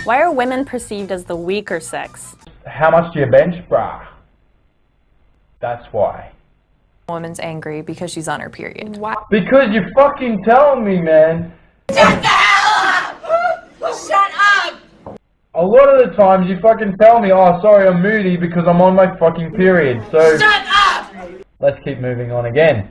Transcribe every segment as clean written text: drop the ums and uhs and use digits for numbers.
Why are women perceived as the weaker sex? How much do you bench, brah? That's why. A woman's angry because she's on her period. Why? Because you're fucking telling me, man. Shut the hell up! Shut up! A lot of the times you fucking tell me, oh, sorry, I'm moody because I'm on my fucking period. So Shut up! let's keep moving on again.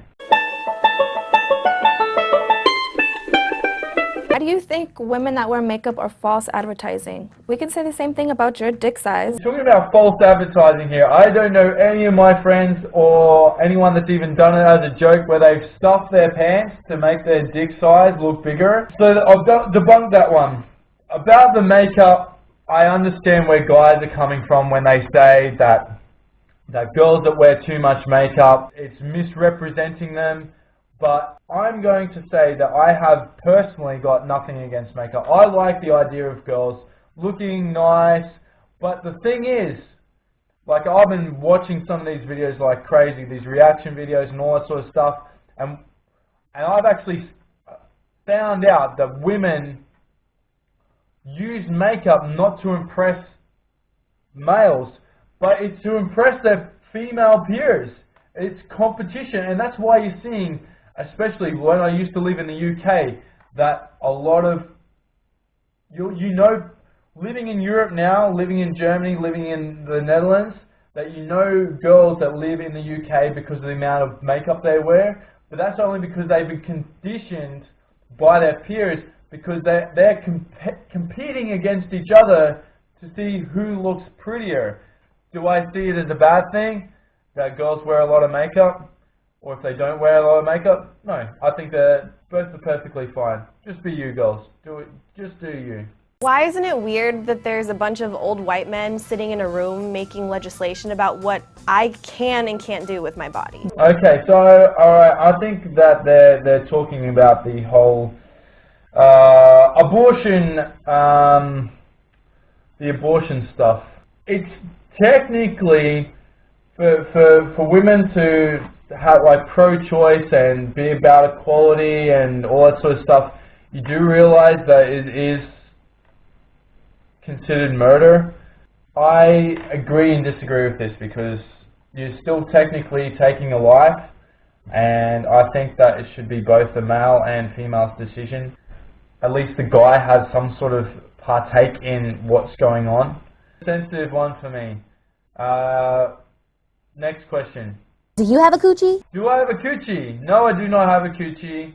Why do you think women that wear makeup are false advertising? We can say the same thing about your dick size. Talking about false advertising here, I don't know any of my friends or anyone that's even done it as a joke where they've stuffed their pants to make their dick size look bigger. So I've debunked that one. About the makeup, I understand where guys are coming from when they say that girls that wear too much makeup, it's misrepresenting them. But I'm going to say that I have personally got nothing against makeup. I like the idea of girls looking nice, but the thing is, like, I've been watching some of these videos like crazy, these reaction videos and all that sort of stuff, and I've actually found out that women use makeup not to impress males, but it's to impress their female peers. It's competition, and that's why you're seeing, especially when I used to live in the UK, that a lot of, you know, living in Europe now, living in Germany, living in the Netherlands, that you know girls that live in the UK because of the amount of makeup they wear, but that's only because they've been conditioned by their peers, because they're competing against each other to see who looks prettier. Do I see it as a bad thing that girls wear a lot of makeup? Or if they don't wear a lot of makeup? No, I think that both are perfectly fine. Just be you, girls. Do it. Just do you. Why isn't it weird that there's a bunch of old white men sitting in a room making legislation about what I can and can't do with my body? Okay, so alright, I think that they're talking about the whole abortion, the abortion stuff. It's technically for women to have like pro-choice and be about equality and all that sort of stuff. You do realize that it is considered murder. I agree and disagree with this because you're still technically taking a life, and I think that it should be both the male and female's decision. At least the guy has some sort of partake in what's going on. Sensitive one for me. Next question. Do you have a coochie? Do I have a coochie? No, I do not have a coochie.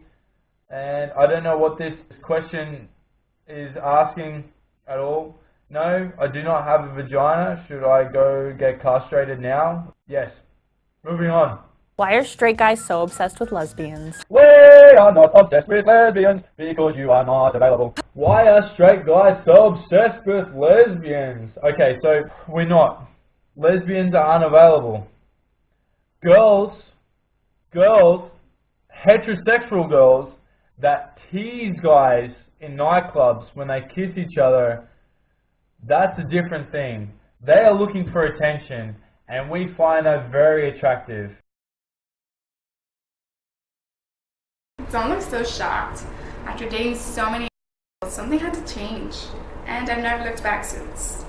And I don't know what this question is asking at all. No, I do not have a vagina. Should I go get castrated now? Yes. Moving on. Why are straight guys so obsessed with lesbians? We are not obsessed with lesbians because you are not available. Why are straight guys so obsessed with lesbians? Okay, so we're not. Lesbians are unavailable. Girls, heterosexual girls that tease guys in nightclubs when they kiss each other, that's a different thing. They are looking for attention, and we find that very attractive. Someone looks so shocked. After dating so many girls, something had to change, and I've never looked back since.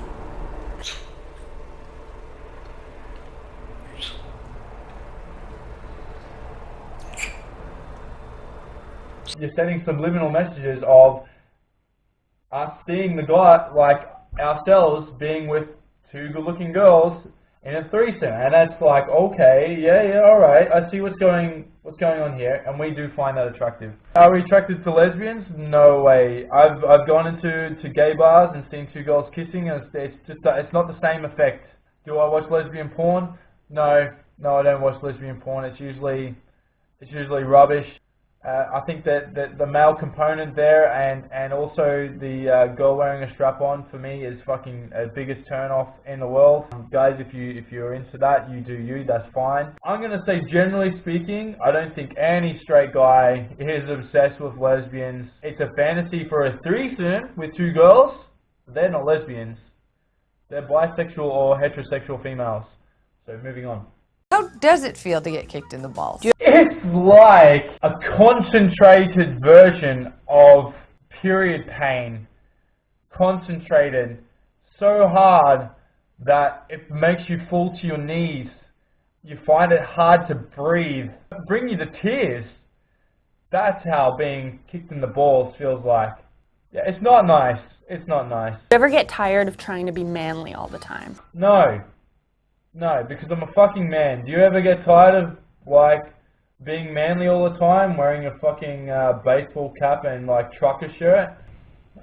You're sending subliminal messages of us seeing the guy, like ourselves, being with two good-looking girls in a threesome, and that's like, okay, yeah, all right, I see what's going on here, and we do find that attractive. Are we attracted to lesbians? No way. I've gone into gay bars and seen two girls kissing, and it's not the same effect. Do I watch lesbian porn? No, I don't watch lesbian porn. It's usually rubbish. I think that the male component there and also the girl wearing a strap-on for me is fucking a biggest turn-off in the world. Guys, if you're into that, you do you, that's fine. I'm gonna say, generally speaking, I don't think any straight guy is obsessed with lesbians. It's a fantasy for a threesome with two girls. They're not lesbians. They're bisexual or heterosexual females. So moving on. How does it feel to get kicked in the balls? It's like a concentrated version of period pain concentrated so hard that it makes you fall to your knees. You find it hard to breathe. Bring you to tears. That's how being kicked in the balls feels like. Yeah, it's not nice. It's not nice. Do you ever get tired of trying to be manly all the time? No. No, because I'm a fucking man. Do you ever get tired of, like, being manly all the time, wearing a fucking baseball cap and, like, trucker shirt?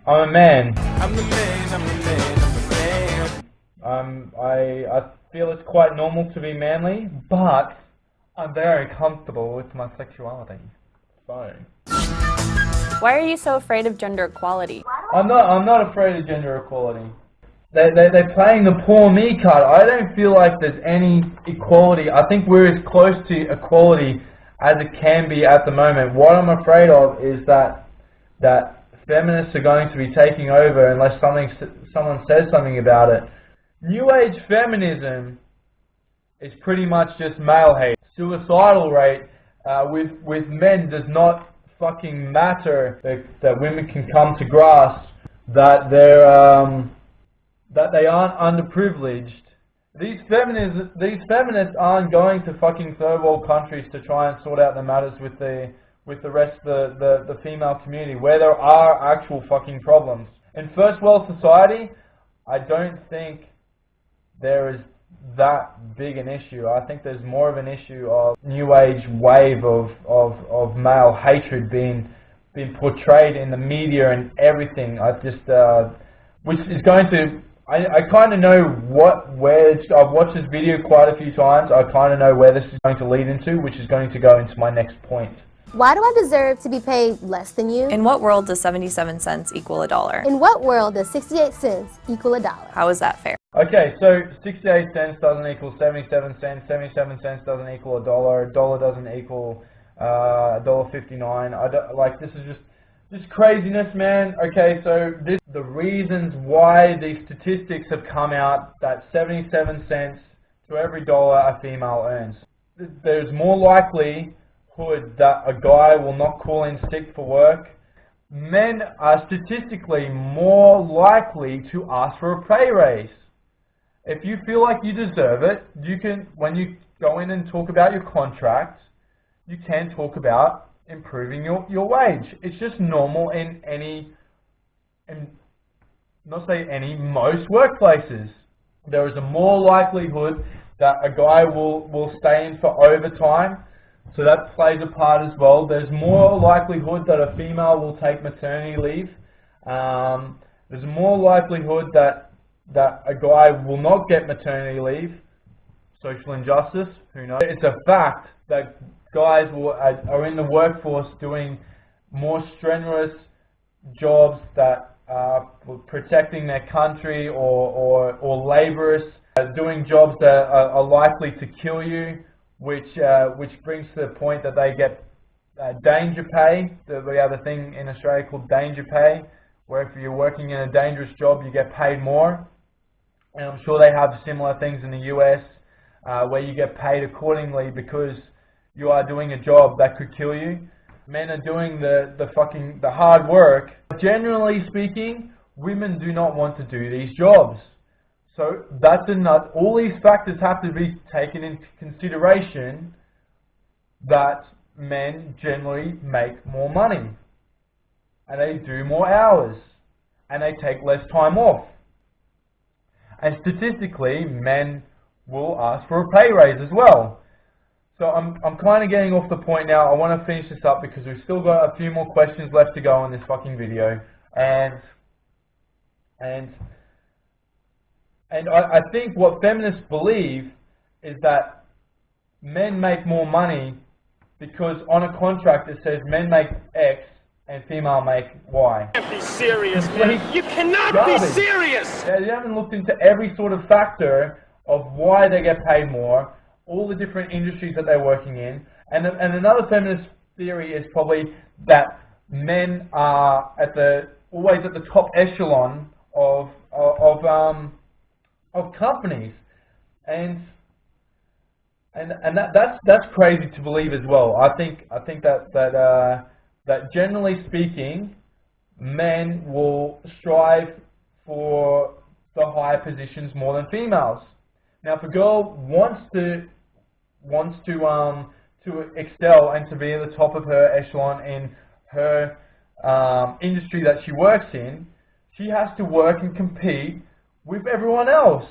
I'm a man. I'm the man, I'm the man, I'm the man. I feel it's quite normal to be manly, but I'm very comfortable with my sexuality. So Why are you so afraid of gender equality? I'm not afraid of gender equality. They're playing the poor me card. I don't feel like there's any equality. I think we're as close to equality as it can be at the moment. What I'm afraid of is that feminists are going to be taking over unless someone says something about it. New Age feminism is pretty much just male hate. Suicidal rate with men does not fucking matter. That women can come to grasp that they aren't underprivileged. These feminists aren't going to fucking third world countries to try and sort out the matters with the rest of the female community where there are actual fucking problems. In first world society, I don't think there is that big an issue. I think there's more of an issue of new age wave of male hatred being portrayed in the media and everything. Which is going to, I kind of know I've watched this video quite a few times. I kind of know where this is going to lead into, which is going to go into my next point. Why do I deserve to be paid less than you? In what world does 77 cents equal a dollar? In what world does 68 cents equal a dollar? How is that fair? Okay, so 68 cents doesn't equal 77 cents, 77 cents doesn't equal a dollar doesn't equal $1.59. This is just craziness, man. Okay, so the reasons why these statistics have come out that 77 cents to every dollar a female earns. There's more likelihood that a guy will not call in sick for work. Men are statistically more likely to ask for a pay raise. If you feel like you deserve it, you can, when you go in and talk about your contract, you can talk about improving your wage. It's just normal in most workplaces. There is a more likelihood that a guy will stay in for overtime, so that plays a part as well. There's more likelihood that a female will take maternity leave. There's more likelihood that a guy will not get maternity leave. Social injustice, who knows? It's a fact that guys are in the workforce doing more strenuous jobs that are protecting their country or laborers, doing jobs that are likely to kill you, which brings to the point that they get danger pay. We have a thing in Australia called danger pay, where if you're working in a dangerous job, you get paid more. And I'm sure they have similar things in the US, where you get paid accordingly because you are doing a job that could kill you. Men are doing the hard work. Generally speaking, women do not want to do these jobs. So that's enough. All these factors have to be taken into consideration that men generally make more money, and they do more hours, and they take less time off. And statistically, men will ask for a pay raise as well. So I'm kind of getting off the point now. I want to finish this up because we've still got a few more questions left to go on this fucking video. And I think what feminists believe is that men make more money because on a contract it says men make X and female make Y. You can't be serious, man. You cannot be serious! They haven't looked into every sort of factor of why they get paid more, all the different industries that they're working in. And another feminist theory is probably that men are always at the top echelon of companies, and that's crazy to believe as well. I think that generally speaking, men will strive for the higher positions more than females. Now, if a girl wants to excel and to be at the top of her echelon in her industry that she works in, she has to work and compete with everyone else.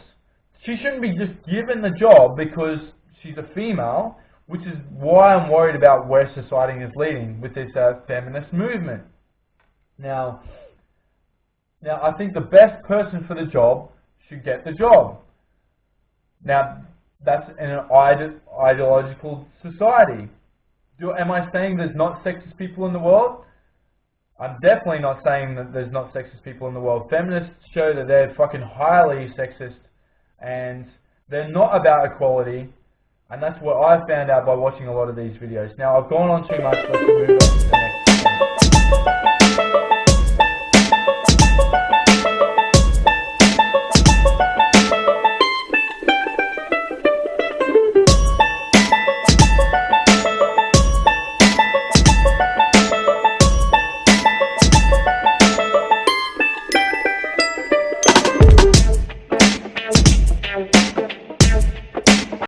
She shouldn't be just given the job because she's a female, which is why I'm worried about where society is leading with this feminist movement. Now, I think the best person for the job should get the job. Now, that's in an ideological society. Am I saying there's not sexist people in the world? I'm definitely not saying that there's not sexist people in the world. Feminists show that they're fucking highly sexist and they're not about equality, and that's what I've found out by watching a lot of these videos. Now, I've gone on too much, let's move on to the next.